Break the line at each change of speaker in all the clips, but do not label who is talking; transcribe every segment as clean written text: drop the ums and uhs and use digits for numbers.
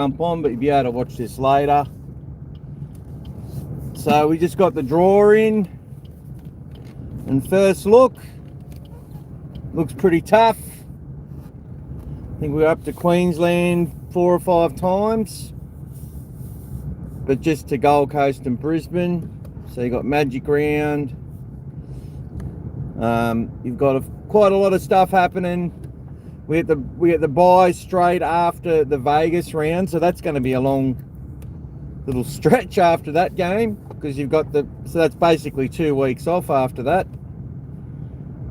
jump on, but you'll be able to watch this later. So we just got the draw in, and first look, looks pretty tough. I think we're up to Queensland 4 or 5 times, but just to Gold Coast and Brisbane. So you got Magic Round. You've got quite a lot of stuff happening. We get the bye straight after the Vegas round, so that's going to be a long little stretch after that game, because you've got so that's basically 2 weeks off after that.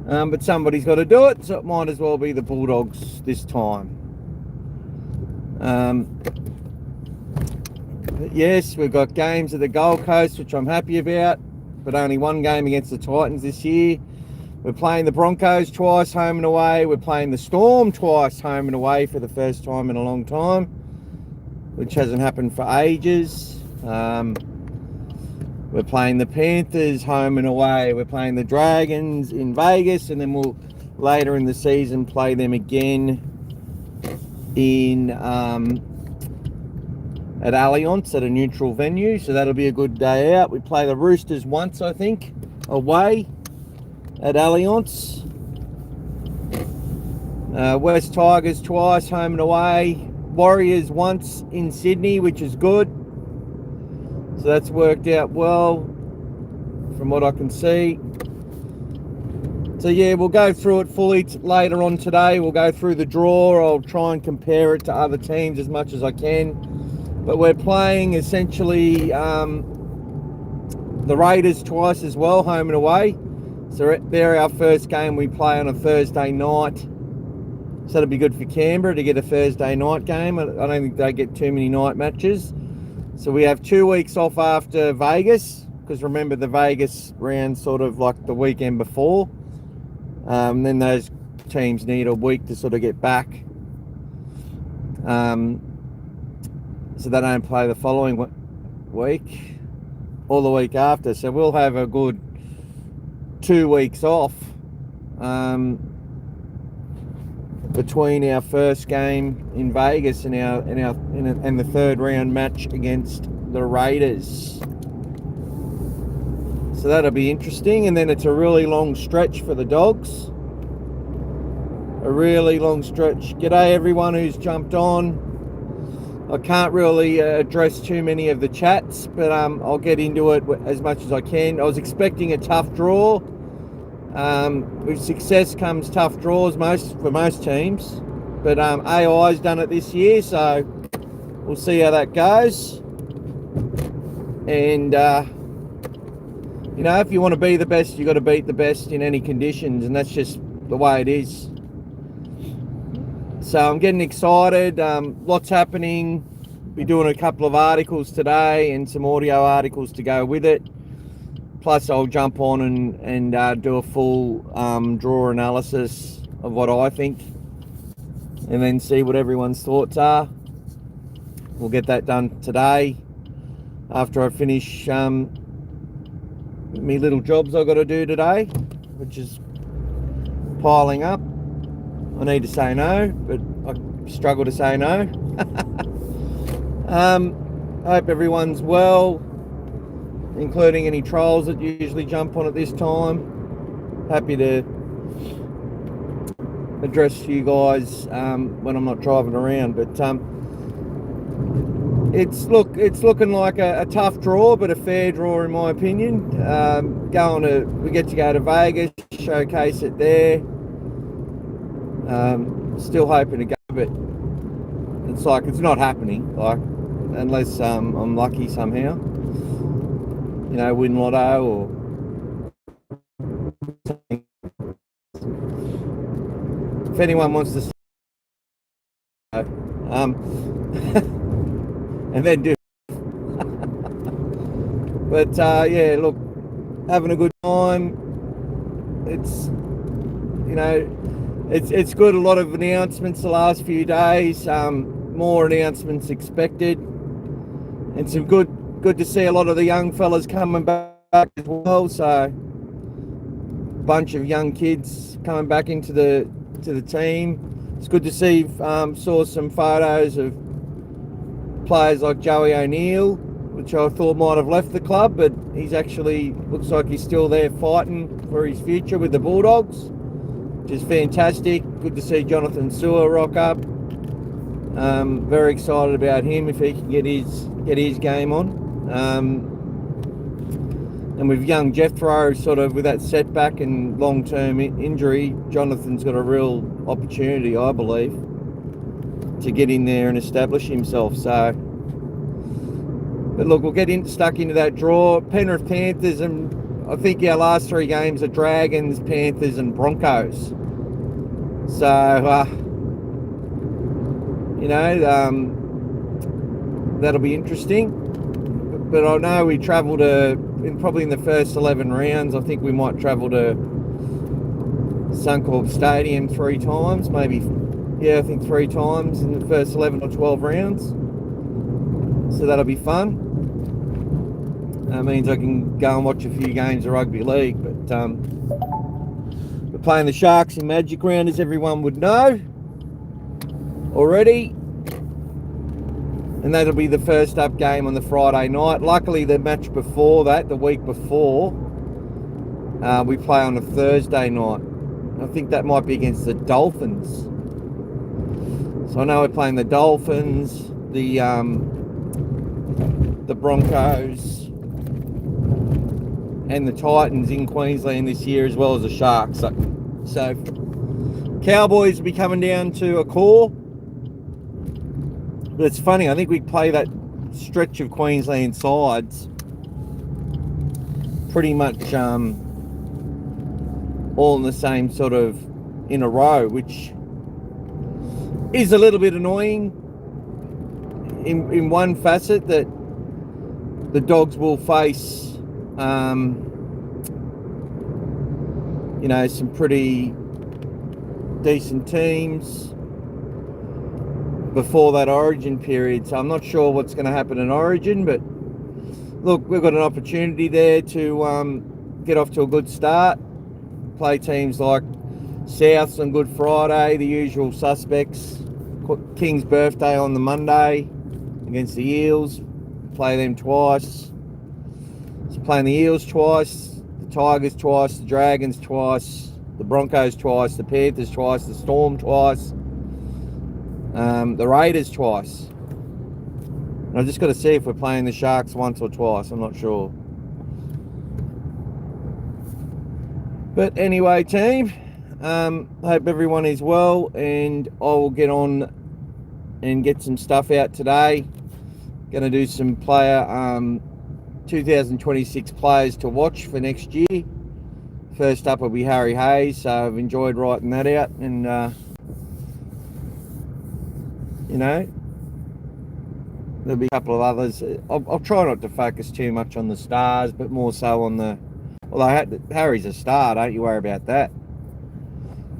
But somebody's got to do it, so it might as well be the Bulldogs this time. But yes, we've got games at the Gold Coast, which I'm happy about, but only one game against the Titans this year. We're playing the Broncos twice, home and away. We're playing the Storm twice, home and away, for the first time in a long time, which hasn't happened for ages. We're playing the Panthers home and away. We're playing the Dragons in Vegas, and then we'll later in the season play them again in at Allianz at a neutral venue. So that'll be a good day out. We play the Roosters once, I think, away at Allianz. West Tigers twice, home and away. Warriors once in Sydney, which is good. So that's worked out well from what I can see. So yeah, we'll go through it fully later on today. We'll go through the draw. I'll try and compare it to other teams as much as I can. But we're playing essentially the Raiders twice as well, home and away. So they're our first game we play on a Thursday night. So it'll be good for Canberra to get a Thursday night game. I don't think they get too many night matches. So we have 2 weeks off after Vegas, because remember the Vegas round sort of like the weekend before. Then those teams need a week to sort of get back. So they don't play the following week or the week after. So we'll have a good 2 weeks off between our first game in Vegas and the third round match against the Raiders. So that'll be interesting. And then it's a really long stretch for the Dogs. A really long stretch. G'day everyone who's jumped on. I can't really address too many of the chats, but I'll get into it as much as I can. I was expecting a tough draw. With success comes tough draws for most teams, but AI's done it this year, so we'll see how that goes. And you know, if you want to be the best, you got to beat the best in any conditions, and that's just the way it is. So I'm getting excited. Lots happening. Be doing a couple of articles today and some audio articles to go with it. Plus I'll jump on and do a full draw analysis of what I think, and then see what everyone's thoughts are. We'll get that done today after I finish me little jobs I've got to do today, which is piling up. I need to say no, but I struggle to say no. I hope everyone's well, including any trolls that usually jump on at this time. Happy to address you guys when I'm not driving around, but it's looking like a tough draw, but a fair draw in my opinion. We get to go to Vegas, showcase it there. Still hoping to go, but it's like it's not happening. Like unless I'm lucky somehow, you know, win lotto or something. If anyone wants to and then do but yeah, look, having a good time. It's, you know, it's good. A lot of announcements the last few days, more announcements expected, and some good to see a lot of the young fellas coming back as well. So a bunch of young kids coming back into the team. It's good to see. Saw some photos of players like Joey O'Neill, which I thought might have left the club, but he's actually looks like he's still there fighting for his future with the Bulldogs, which is fantastic. Good to see Jonathan Sewer rock up. Very excited about him if he can get his game on. And with young Jethro sort of with that setback and long-term injury, Jonathan's got a real opportunity, I believe, to get in there and establish himself. So, but look, we'll get stuck into that draw. Penrith Panthers, and I think our last 3 games are Dragons, Panthers and Broncos. So, that'll be interesting. But I know we travel to, probably in the first 11 rounds, I think we might travel to Suncorp Stadium 3 times, maybe, I think 3 times in the first 11 or 12 rounds. So that'll be fun. That means I can go and watch a few games of rugby league. But we're playing the Sharks in Magic Round, as everyone would know already. And that'll be the first up game on the Friday night. Luckily, the match before that, the week before, we play on a Thursday night. I think that might be against the Dolphins. So I know we're playing the Dolphins, the Broncos, and the Titans in Queensland this year, as well as the Sharks. So Cowboys will be coming down to a core. But it's funny, I think we play that stretch of Queensland sides pretty much all in the same sort of in a row, which is a little bit annoying in one facet, that the Dogs will face some pretty decent teams before that Origin period. So I'm not sure what's going to happen in Origin, but look, we've got an opportunity there to get off to a good start, play teams like Souths on Good Friday, the usual suspects, King's birthday on the Monday against the Eels, play them twice. So playing the Eels twice, the Tigers twice, the Dragons twice, the Broncos twice, the Panthers twice, the Storm twice, the Raiders twice. And I've just got to see if we're playing the Sharks once or twice. I'm not sure. But anyway, team, hope everyone is well, and I will get on and get some stuff out today. Going to do some player 2026 players to watch for next year. First up will be Harry Hayes, so I've enjoyed writing that out, and there'll be a couple of others. I'll try not to focus too much on the stars, but more so on the, although Harry's a star, don't you worry about that,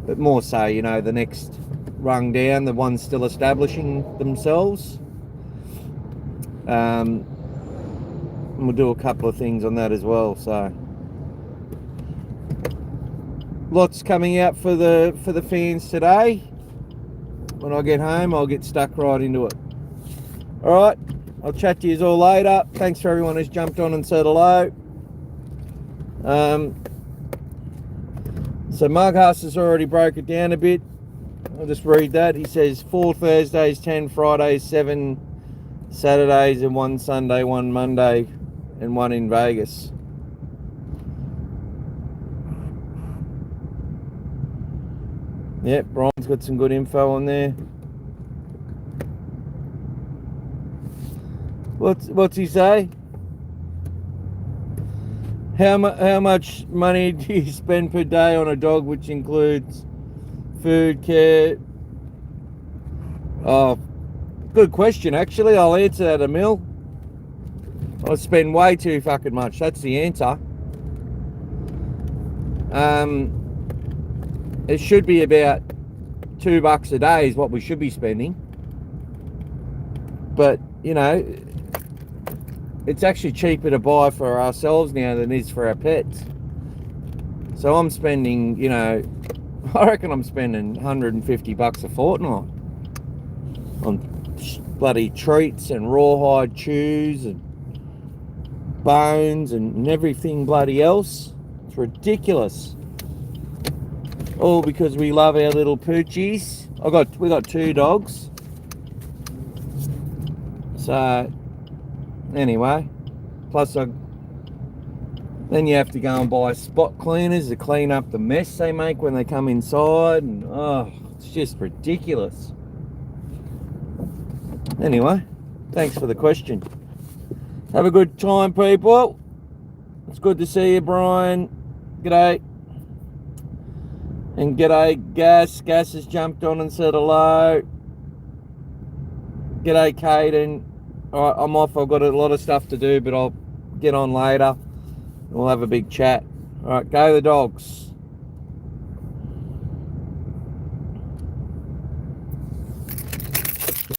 but more so, the next rung down, the ones still establishing themselves. And we'll do a couple of things on that as well. So lots coming out for the fans today. When I get home, I'll get stuck right into it. All right, I'll chat to you all later. Thanks for everyone who's jumped on and said hello. So Margus has already broke it down a bit. I'll just read that. He says 4 Thursdays, 10 Fridays, 7 Saturdays, and 1 Sunday, 1 Monday, and 1 in Vegas. Yep, Brian's got some good info on there. What's he say? How much money do you spend per day on a dog, which includes food, care? Oh, good question, actually. I'll answer that, Emil. I spend way too fucking much. That's the answer. It should be about $2 a day is what we should be spending. But, it's actually cheaper to buy for ourselves now than it is for our pets. So I'm spending, I reckon I'm spending $150 a fortnight on bloody treats and rawhide chews and bones and everything bloody else. It's ridiculous. All because we love our little poochies. We got 2 dogs. So anyway, plus then you have to go and buy spot cleaners to clean up the mess they make when they come inside, and oh, it's just ridiculous. Anyway, thanks for the question. Have a good time, people. It's good to see you, Brian. G'day. And g'day, Gas. Gas has jumped on and said hello. G'day, Caden. Alright, I'm off. I've got a lot of stuff to do, but I'll get on later. We'll have a big chat. Alright, go the dogs.